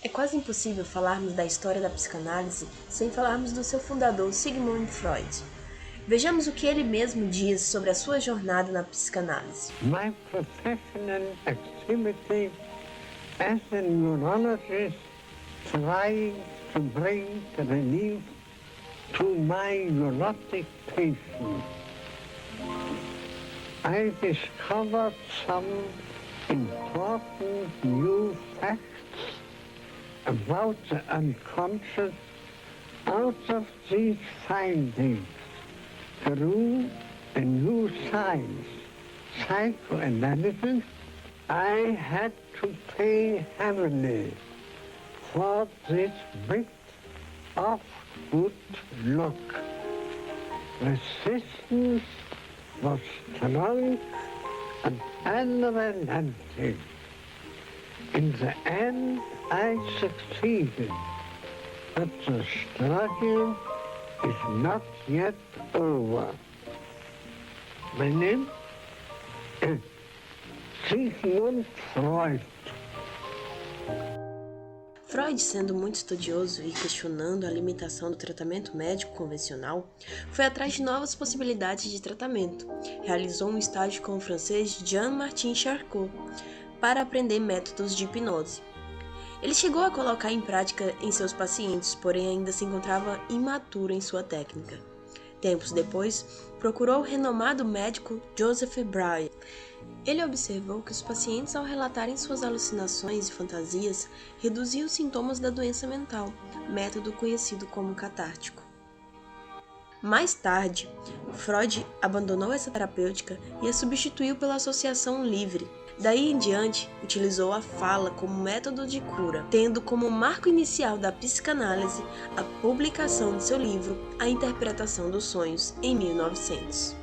É quase impossível falarmos da história da psicanálise sem falarmos do seu fundador Sigmund Freud. Vejamos o que ele mesmo diz sobre a sua jornada na psicanálise. My professional activity as a neurologist trying to bring relief to my neurotic patients. I discovered some important new facts about the unconscious. Out of these findings grew a new science, psychoanalysis. I had to pay heavily for this bit of good luck. Resistance was strong and unrelenting. In the end, I succeeded, but the struggle is not yet over. My name is Sigmund Freud. Freud, sendo muito estudioso e questionando a limitação do tratamento médico convencional, foi atrás de novas possibilidades de tratamento. Realizou um estágio com o francês Jean-Martin Charcot para aprender métodos de hipnose. Ele chegou a colocar em prática em seus pacientes, porém ainda se encontrava imaturo em sua técnica. Tempos depois, procurou o renomado médico Joseph Breuer. Ele observou que os pacientes, ao relatarem suas alucinações e fantasias, reduziam os sintomas da doença mental, método conhecido como catártico. Mais tarde, Freud abandonou essa terapêutica e a substituiu pela associação livre. Daí em diante, utilizou a fala como método de cura, tendo como marco inicial da psicanálise a publicação de seu livro A Interpretação dos Sonhos, em 1900.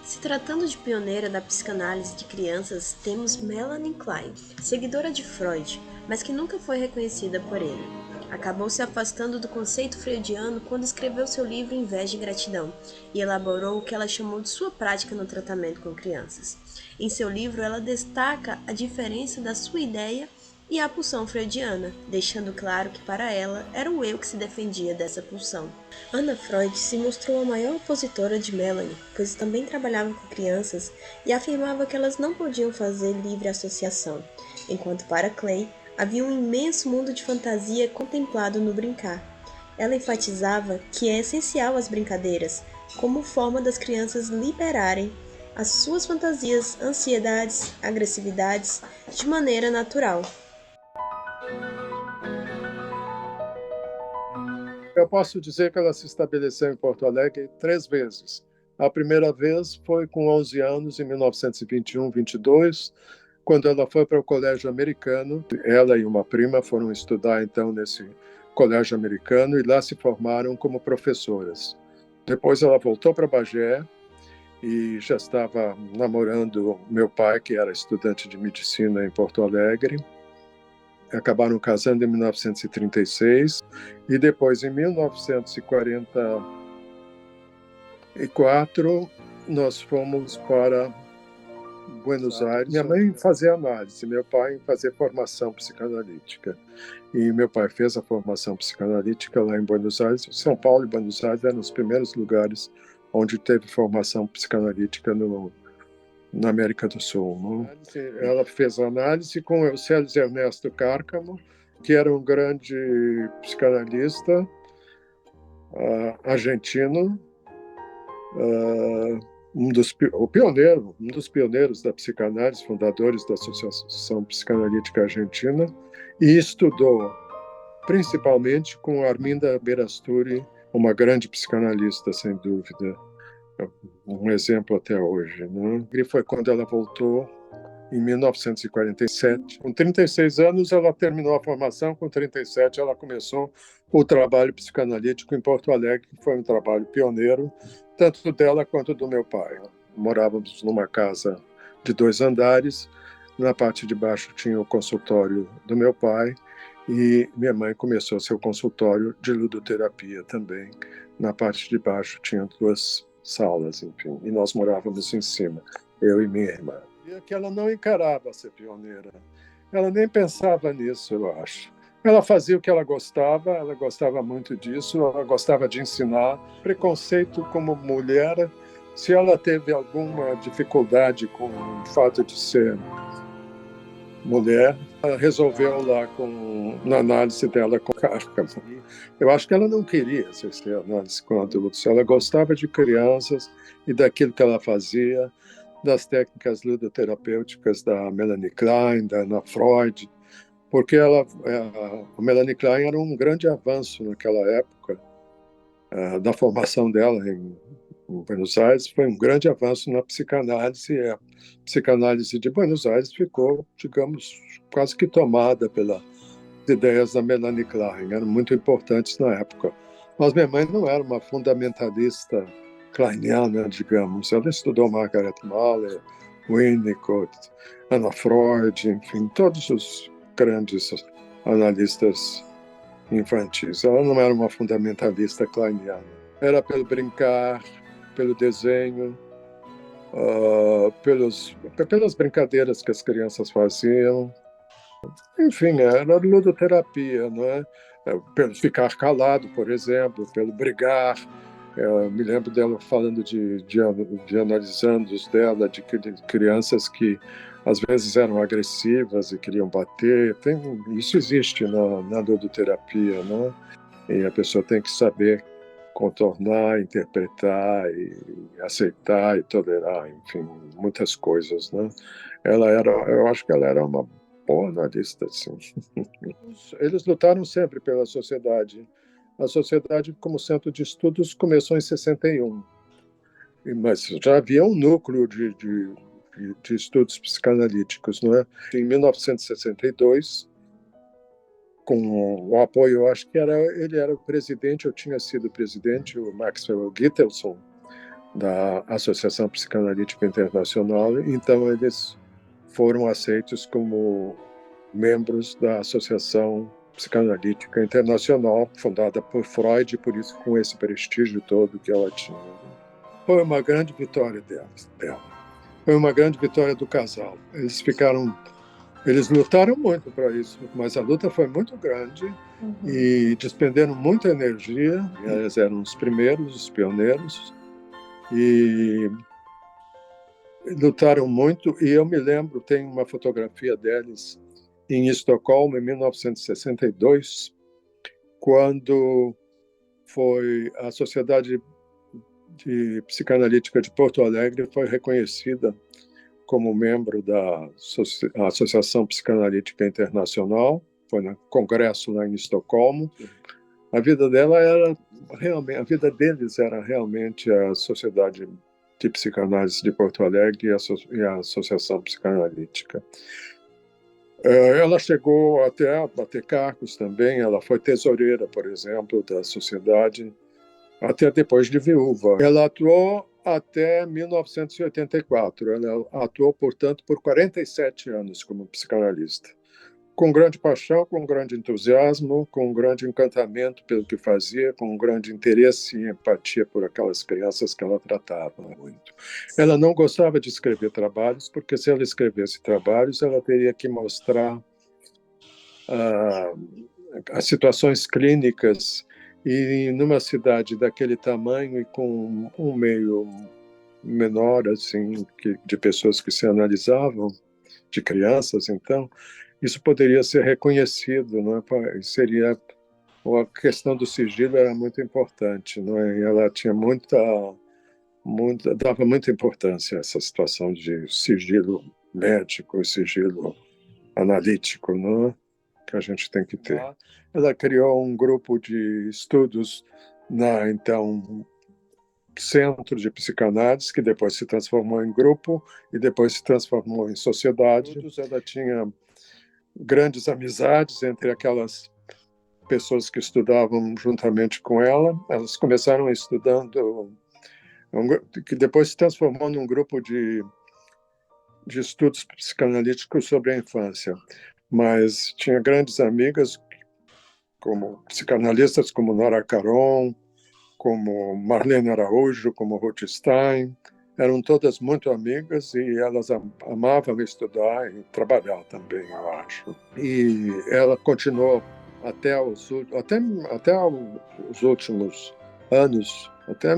Se tratando de pioneira da psicanálise de crianças, temos Melanie Klein, seguidora de Freud, mas que nunca foi reconhecida por ele. Acabou se afastando do conceito freudiano quando escreveu seu livro Inveja e Gratidão e elaborou o que ela chamou de sua prática no tratamento com crianças. Em seu livro, ela destaca a diferença da sua ideia e a pulsão freudiana, deixando claro que para ela era o eu que se defendia dessa pulsão. Anna Freud se mostrou a maior opositora de Melanie, pois também trabalhava com crianças e afirmava que elas não podiam fazer livre associação, enquanto para Clay havia um imenso mundo de fantasia contemplado no brincar. Ela enfatizava que é essencial as brincadeiras, como forma das crianças liberarem as suas fantasias, ansiedades, agressividades de maneira natural. Eu posso dizer que ela se estabeleceu em Porto Alegre 3 vezes. A primeira vez foi com 11 anos, em 1921-22, quando ela foi para o colégio americano. Ela e uma prima foram estudar, então, nesse colégio americano e lá se formaram como professoras. Depois ela voltou para Bagé e já estava namorando meu pai, que era estudante de medicina em Porto Alegre. Acabaram casando em 1936 e depois, em 1944, nós fomos para Buenos Aires. Minha mãe fazia análise, meu pai fazia formação psicanalítica. E meu pai fez a formação psicanalítica lá em Buenos Aires. São Paulo e Buenos Aires eram os primeiros lugares onde teve formação psicanalítica na América do Sul. Né? Ela fez análise com o Célio Ernesto Cárcamo, que era um grande psicanalista argentino, um dos pioneiros da psicanálise, fundadores da Associação Psicanalítica Argentina, e estudou principalmente com Arminda Berasturi, uma grande psicanalista, sem dúvida. Um exemplo até hoje. Né? E foi quando ela voltou, em 1947. Com 36 anos, ela terminou a formação, com 37 ela começou o trabalho psicanalítico em Porto Alegre, que foi um trabalho pioneiro, tanto dela quanto do meu pai. Morávamos numa casa de 2 andares, na parte de baixo tinha o consultório do meu pai, e minha mãe começou seu consultório de ludoterapia também. Na parte de baixo tinha 2 salas, enfim, e nós morávamos em cima, eu e minha irmã. E é que ela não encarava ser pioneira. Ela nem pensava nisso, eu acho. Ela fazia o que ela gostava muito disso, ela gostava de ensinar. Preconceito como mulher, se ela teve alguma dificuldade com o fato de ser mulher, ela resolveu lá na análise dela com Kafka. Eu acho que ela não queria exercer análise com adultos, ela gostava de crianças e daquilo que ela fazia, das técnicas ludoterapêuticas da Melanie Klein, da Ana Freud, porque a Melanie Klein era um grande avanço naquela época, da formação dela em Buenos Aires, foi um grande avanço na psicanálise, e a psicanálise de Buenos Aires ficou, digamos, quase que tomada pelas ideias da Melanie Klein, eram muito importantes na época. Mas minha mãe não era uma fundamentalista kleiniana, digamos. Ela estudou Margaret Mahler, Winnicott, Anna Freud, enfim, todos os grandes analistas infantis. Ela não era uma fundamentalista kleiniana. Era pelo brincar, pelo desenho, pelas brincadeiras que as crianças faziam. Enfim, era ludoterapia, não é? Pelo ficar calado, por exemplo, pelo brigar. Eu me lembro dela falando de analisandos dela, de crianças que às vezes eram agressivas e queriam bater. Isso existe na ludoterapia, não é? E a pessoa tem que saber contornar, interpretar e aceitar e tolerar, enfim, muitas coisas, né? Eu acho que ela era uma boa analista, assim. Eles lutaram sempre pela sociedade. A sociedade, como centro de estudos, começou em 61, mas já havia um núcleo de estudos psicanalíticos, não é? Em 1962, com o apoio, eu acho que ele era o presidente, eu tinha sido presidente, o Maxwell Gittelson, da Associação Psicanalítica Internacional, então eles foram aceitos como membros da Associação Psicanalítica Internacional, fundada por Freud, por isso com esse prestígio todo que ela tinha. Foi uma grande vitória dela. Foi uma grande vitória do casal. Eles lutaram muito para isso, mas a luta foi muito grande e despenderam muita energia. Eles eram os primeiros, os pioneiros, e lutaram muito. E eu me lembro, tem uma fotografia deles em Estocolmo, em 1962, quando foi a Sociedade de Psicanalítica de Porto Alegre foi reconhecida como membro da Associação Psicanalítica Internacional, foi no congresso lá em Estocolmo. A vida deles era realmente a Sociedade de Psicanálise de Porto Alegre e a Associação Psicanalítica. Ela chegou até a bater cargos também, ela foi tesoureira, por exemplo, da sociedade, até depois de viúva. Ela atuou até 1984, ela atuou, portanto, por 47 anos como psicanalista, com grande paixão, com grande entusiasmo, com grande encantamento pelo que fazia, com grande interesse e empatia por aquelas crianças que ela tratava muito. Ela não gostava de escrever trabalhos, porque se ela escrevesse trabalhos, ela teria que mostrar as situações clínicas, e numa cidade daquele tamanho e com um meio menor assim de pessoas que se analisavam, de crianças, então isso poderia ser reconhecido, não é? Seria a questão do sigilo era muito importante, não é? E ela tinha dava muita importância a essa situação de sigilo médico, sigilo analítico, não é? Que a gente tem que ter. Ela criou um grupo de estudos então, centro de psicanálise, que depois se transformou em grupo e depois se transformou em sociedade. Ela tinha grandes amizades entre aquelas pessoas que estudavam juntamente com ela. Elas começaram estudando, que depois se transformou num grupo de estudos psicanalíticos sobre a infância. Mas tinha grandes amigas, como psicanalistas como Nora Caron, como Marlene Araújo, como Ruth Stein, eram todas muito amigas e elas amavam estudar e trabalhar também, eu acho. E ela continuou até os últimos anos, até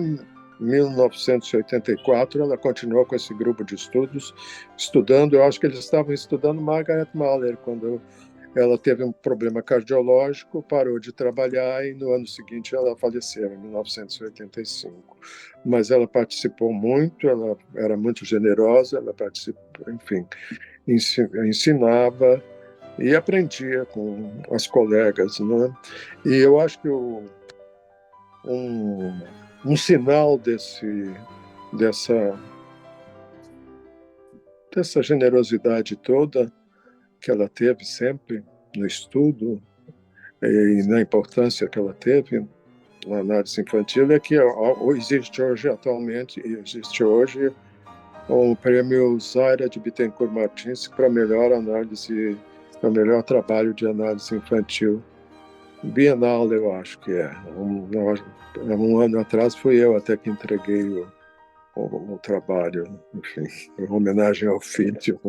1984, ela continuou com esse grupo de estudos, estudando. Eu acho que eles estavam estudando Margaret Mahler quando ela teve um problema cardiológico, parou de trabalhar e no ano seguinte ela faleceu, em 1985. Mas ela participou muito, ela era muito generosa, ela participou, enfim, ensinava e aprendia com as colegas, né? E eu acho que um sinal dessa generosidade toda que ela teve sempre no estudo e na importância que ela teve na análise infantil é que existe hoje o prêmio Zaira de Bittencourt Martins para melhor trabalho de análise infantil bienal, eu acho que é. Um ano atrás fui eu até que entreguei o trabalho, enfim, em homenagem ao filho.